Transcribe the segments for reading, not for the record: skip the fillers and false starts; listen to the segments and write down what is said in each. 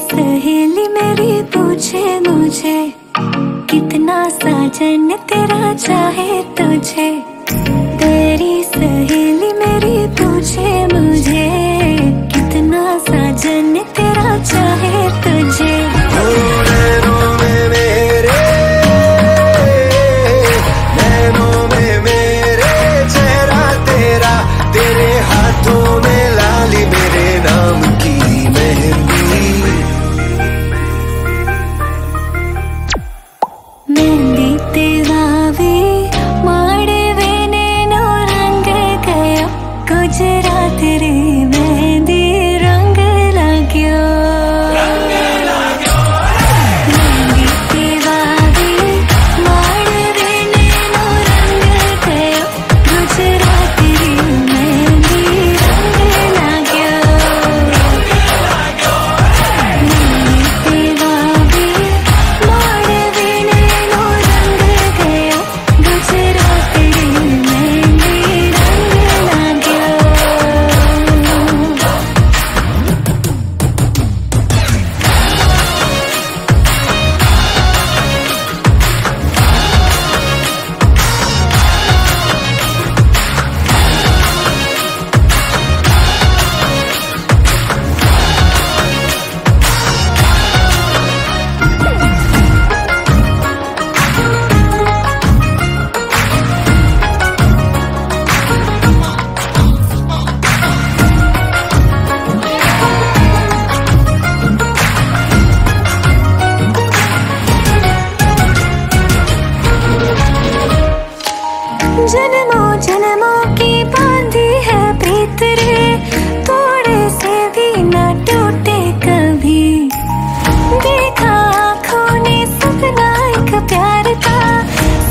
सहेली मेरी पूछे मुझे कितना साजन तेरा चाहे तुझे। तेरी सहेली मेरी पूछे मुझे कितना साजन तेरा चाहे तुझे। नैनों में मेरे चेहरा तेरा, तेरे हाथों में लाली मेरे नाम की मेहंदी। मेहंदी तेरावे माड़वे नैनो रंग गयो, गुजरात रे मेहंदी रंग लाग्यो। मेहंदी तेरावे माड़वे नैनो रंग गयो, गुजरात रे मेहंदी रंग लाग्यो। मेहंदी तेरावे माड़वे नैनो रंग गयो, गुजरात रे मेहंदी रंग लाग्यो। जन्मों जन्मों की बांधी है प्रीत रे, थोड़े से भी न टूटे कभी। देखा आँखों ने सपना एक प्यार का,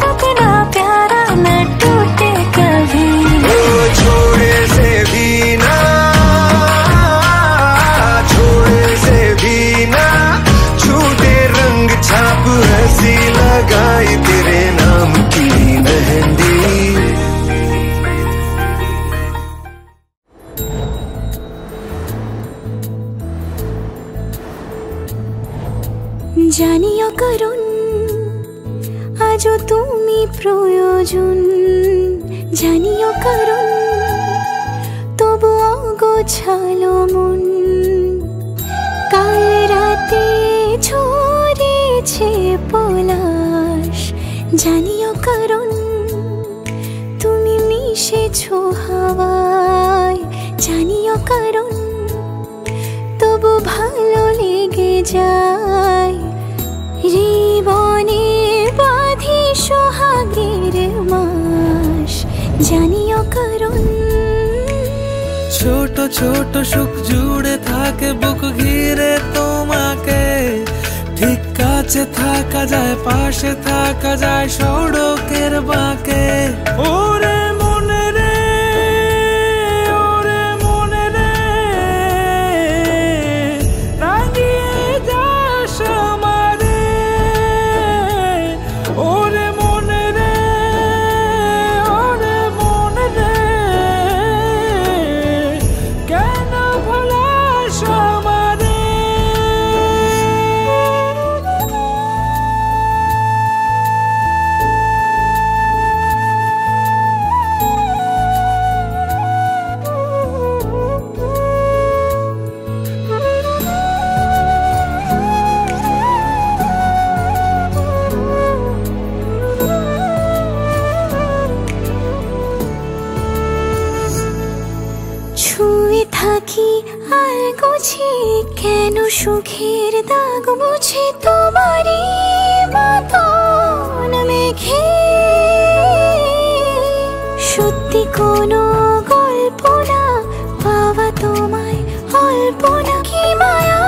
सपना प्यारा न टूटे कभी। छोड़े से भी ना, छोड़े से भी ना छूटे रंग छाप हंसी लगाई तेरे नाम की मेहंदी। জানিও করুন আজও তুমি প্রয়োজন, জানিও করুন তবু অগোছালো মন। কাল রাতে ছড়িয়েছে পলাশ, জানিও করুন তুমি মিশেছো হাওয়ায়। জানিও করুন তবু ভালো লেগে যায়, জীবনে বাঁধি সোহাগের মাস। জানিও করুন ছোট ছোট সুখ জুড়ে থাকে বুক ঘিরে তোমাকে। ঠিক কাছে থাকা যায়, পাশে থাকা যায় সড়কের বাঁকে। ওরে মনে রে, ওরে মনে রে, রাঙিয়ে যাস আমারে। ওরে মনে রে, ওরে মনে রে, কেন ভোলাস আমারে। ছুঁয়ে থাকি আর গুছি কেন সুখের দাগ মুছে তোমারই মতন মেঘে। সত্যি কোনো গল্প না পাওয়া তোমায় অল্প না, কি মায়া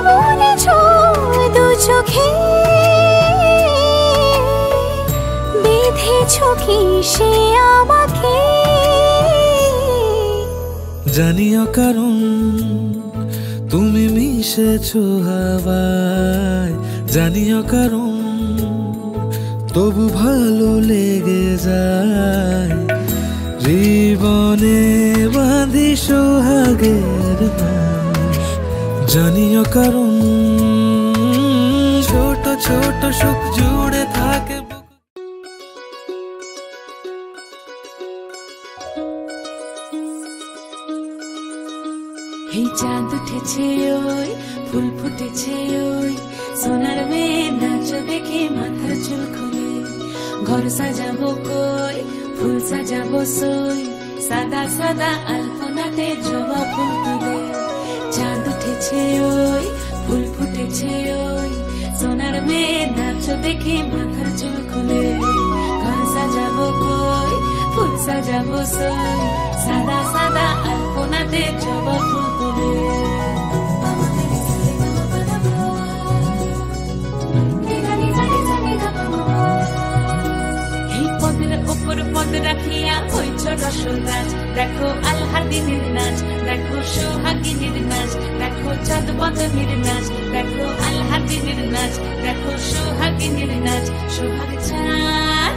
বলেছ দু চোখে। বেঁধেছ কি সে আমাকে, জানিও কারণ তুমি মিশেছো হাওয়ায়, জানিও কারণ তবু ভালো লেগে যায়। জীবনে বাঁধি সোহাগের বাঁশ, জানিও কারণ ছোট ছোট সুখ জুড়ে থাকে। এই চাঁদ উঠেছে ওই, ফুল ফুটেছে ওই, সোনার মেয়ে নাচ দেখে মাথার চুল খুলে। ঘর সাজাবো কই, ফুল সাজাবো সই, সাদা সাদা আলপনাতে জবা ফুল তুলে। চাঁদ উঠেছে ওই, ফুল ফুটেছে ওই, সোনার মেয়ে নাচ দেখে মাথার চুল খুলে। ঘর সাজাবো কই, ফুল সাজাবো সই, সাদা সাদা আলপনাতে জবা ফুল তুলে। এই পদের ওপর পদ রাখিয়া হইছ রসরাজ, দেখো আল্লাদিনের নাচ, দেখো সোহাগিনীর নাচ, দেখো চাঁদ বদনের নাচ, দেখো আল্লাদিনের নাচ, দেখো সোহাগিনীর নাচ। সোহাগ চাঁদ,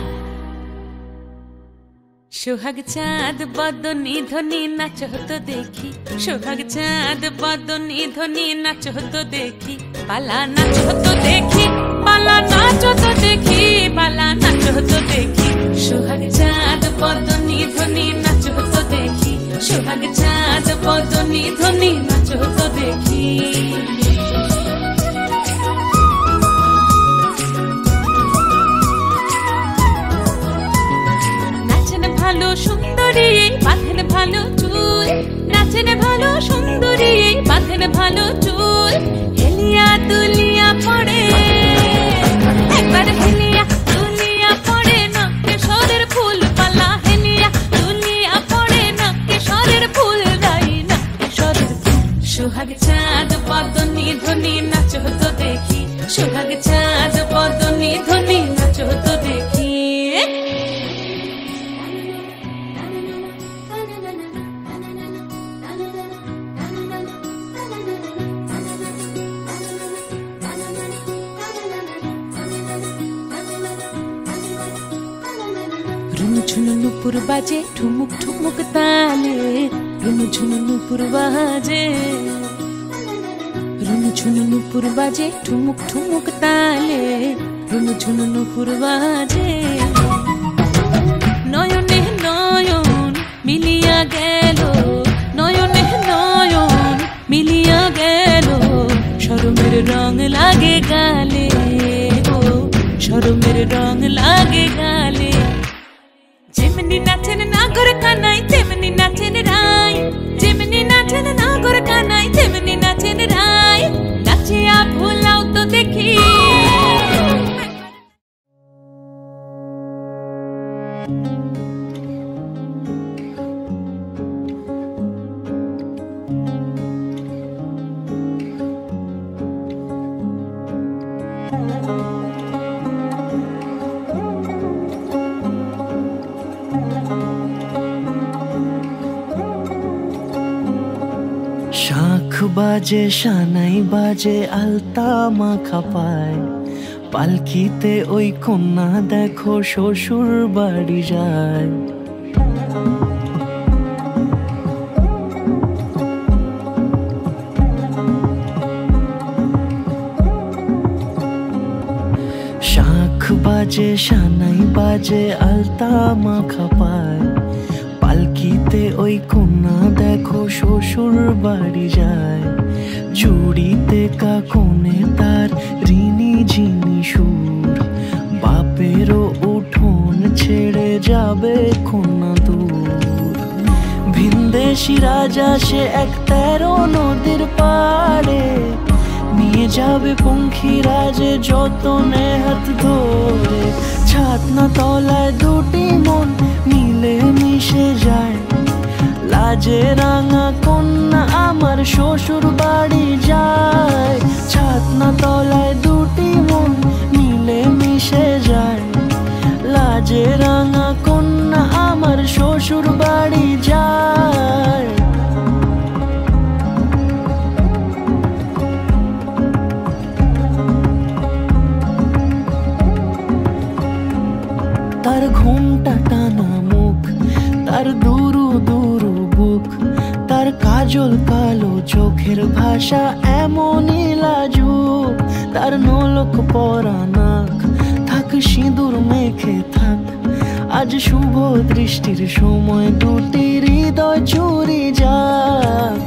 সোহাগ চাঁদ বদনী ধ্বনি নাচ হতো দেখি, সোহাগ চাঁদ বদনী ধ্বনি নাচ হতো দেখি। পালা নাচ হতো দেখি, পালা নাচ হতো দেখি, পালা নাচ হতো দেখি। সোহাগ চাঁদ বদনী ধ্বনি নাচ হতো দেখি, সোহাগ চাঁদ বদনী ধ্বনি নাচ হতো দেখি। ভালো সুন্দরী বাঁধেন ভালো চুল, নাচেন ভালো সুন্দরী বাঁধেন ভালো চুল। হেলিয়া দুলিয়া পড়ে একবার, হেলিয়া দুলিয়া পড়ে না কেশরের ফুল পালা। হেলিয়া দুলিয়া পড়ে না কেশরের ফুল গাই না কেশরের ফুল। সোহাগ চাঁদ বদনী ধ্বনি নাচ হতো দেখি, সোহাগ চাঁদ বদনী ধ্বনি নাচ হতো দেখি। ঝুনু নুপুর বাজে ঠুমুক ঠুমুক তালে, রুনু ঝুনু নুপুর বাজে, রুনু ঝুনু নুপুর বাজে ঠুমুক ঠুমুক তালে, রুনু ঝুনু নুপুর বাজে। নয়নে নয়ন মিলিয়া গেল, নয়নে নয়ন মিলিয়া গেল, শরমের রং লাগে গালে গো, শরমের রং লাগে গালে। যেমনি নাচেন নাগর কানাই তেমনি নাচেন রাই, যেমনি নাচেন নাগর কানাই তেমনি নাচেন রাই। নাচিয়া ভোলাও তো দেখি। শাঁখ বাজে সানাই বাজে আলতা মাখা পায়, পালকিতে ওই কন্যা দেখো শ্বশুর বাড়ি যায়। শাঁখ বাজে সানাই বাজে আলতা মাখা পায়, পালকিতে ওই কন্যা দেখো শ্বশুর বাড়ি যায়। জুড়িতে কাকনে তার ঋণী ঝিনি সুর, বাপেরও উঠোন ছেড়ে যাবে কন্যা দূর। ভিনদেশি রাজা সে এক 13 নদীর পাড়ে, নিয়ে যাবে পঙ্খী রাজে যতনে হাত ধরে। ছাতনা তলায় দুটি মন মিলে মিশে যায়, লাজে রাঙা কন্যা আমার শ্বশুর বাড়ি যায়। ছাতনা তলায় দুটি মন মিলে মিশে যায়, লাজে রাঙা কন্যা আমার শ্বশুর বাড়ি যায়। কাজল কালো চোখের ভাষা এমনই লাজুক, তার নলক পরা নাক থাক সিঁদুর মেখে থাক। আজ শুভ দৃষ্টির সময় দুটি হৃদয় চুরি যাক,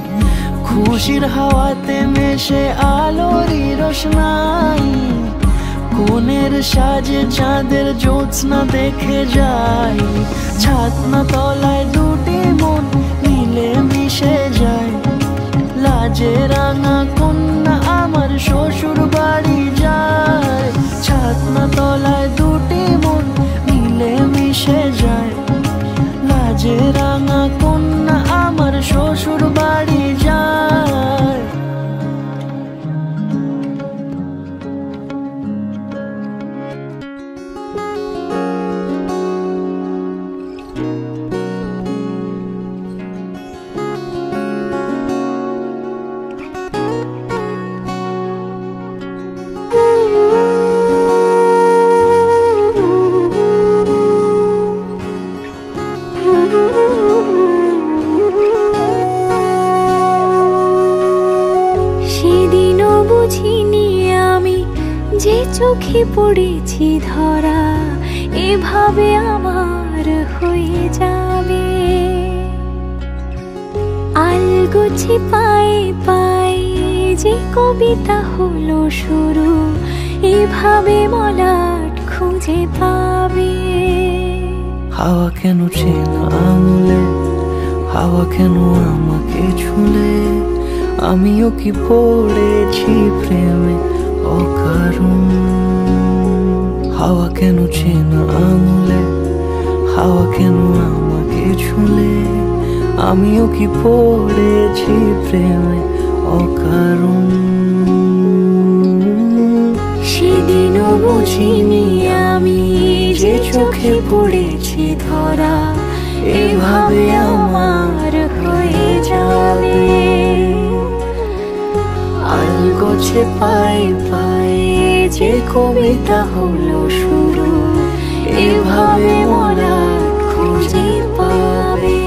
খুশির হাওয়াতে মেশে আলোরই রোশনাই। কোণের সাজে চাঁদের জ্যোৎস্না দেখে যাই, ছাতনা তলায় দুটি মন মিলে মিশে যায়। লাজে রাঙা কন্যা আমার শ্বশুর বাড়ি যায়, ছাতনা তলায় দুটি মন মিলে মিশে যায়। লাজে রাঙা কন্যা আমার শ্বশুর বাড়ি যায়। সেদিনও বুঝিনি আমি যে চোখে পড়েছি ধরা, এভাবে আমার হয়ে যাবে। আলগোছে পায়ে পায়ে যে কবিতা হলো শুরু, এভাবে মলাট খুঁজে পাবে। হাওয়া কেন চেনা আঙুলে, হাওয়া কেন আমাকে ছুলে, আমিও কি পড়েছি প্রেমে অকারণ। হাওয়া কেন চেনা আঙুলে, হাওয়া কেন আমাকে ছুলে, আমিও কি পড়েছি প্রেমে অকারণ। সেদিনও বুঝিনি আমি যে চোখে পড়েছি ধরা, এভাবে আমার হয়ে যাবে। আলগোছে পায়ে পায়ে যে কবিতা হলো শুরু, এভাবে মোরা খুঁজে পাবে।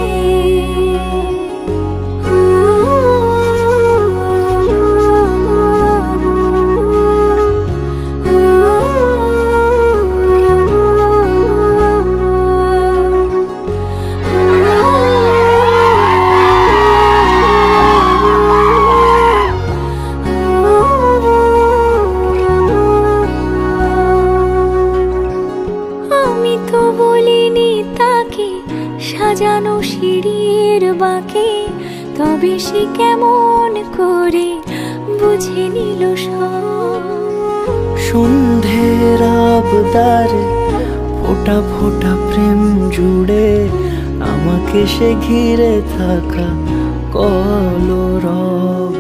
সাজানো সিঁড়ির বাঁকে, তবে সে কেমন করে বুঝে নিল সব। সন্ধ্যের আবদারে ফোটা ফোটা প্রেম জুড়ে, আমাকে সে ঘিরে থাকা কলরব।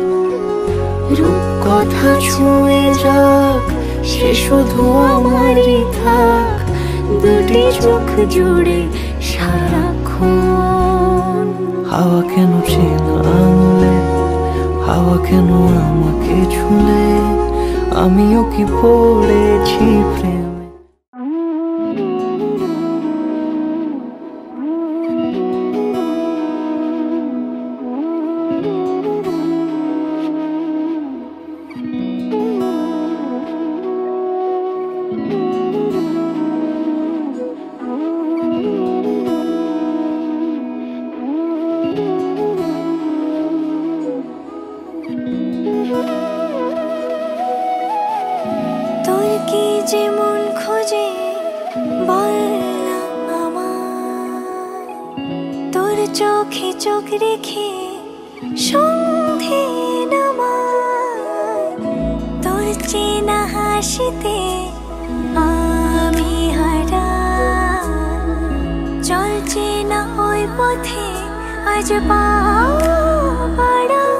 রূপকথা ছুঁয়ে যাক, সে শুধু আমারই থাক, দুটি চোখ জুড়ে সারাক্ষণ। হাওয়া কেন চেনা আঙুলে, হাওয়া কেন আমাকে ছুলে, আমিও কি পড়েছি প্রেমে। তোর কি যেমন খোঁজে বললাম আমার, তোর চোখে চোখ রেখে সন্ধে নামায়। তোর চেনা হাসিতে আমি হারাই, চলছে না ওই পথে আজ পা বাড়াই।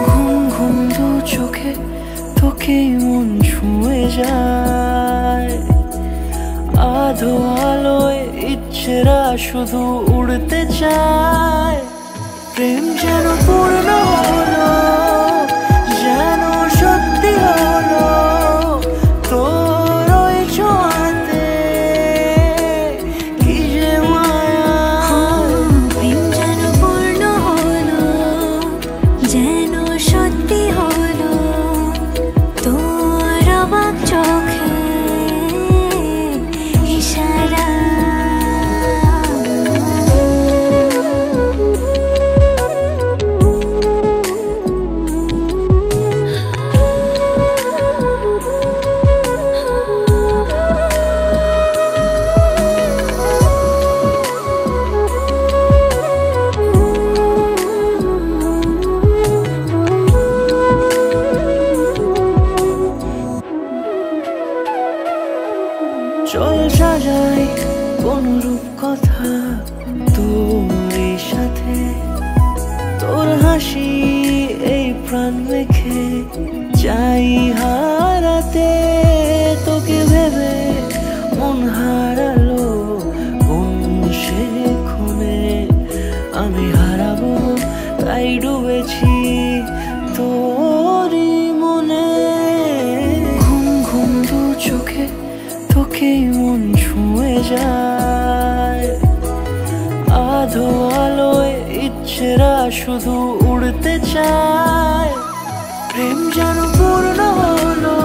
ঘুম ঘুম দু চোখে তোকে মন ছুঁয়ে যায়, আধো আলোয় ইচ্ছেরা শুধু উড়তে চায়। প্রেম যেন পূর্ণ হলো, যেন সত্যি হলো, তোর ওই ছোঁয়াতে কি যে মায়া। প্রেম যেন পূর্ণ হলো, অনুরূপ কথা তোর এই সাথে, তোর হাসি এই প্রাণ মেখে চাই হারাতে তোকে ভেবে মন হারালো কোন সে ক্ষণে। আমি হারাবো তাই ডুবেছি তোরই মনে। ঘুম ঘুম দু চোখে তোকেই মন ছুঁয়ে যায়, আধো আলোয় ইচ্ছেরা শুধু উড়তে চায়। প্রেম যেন পূর্ণ হলো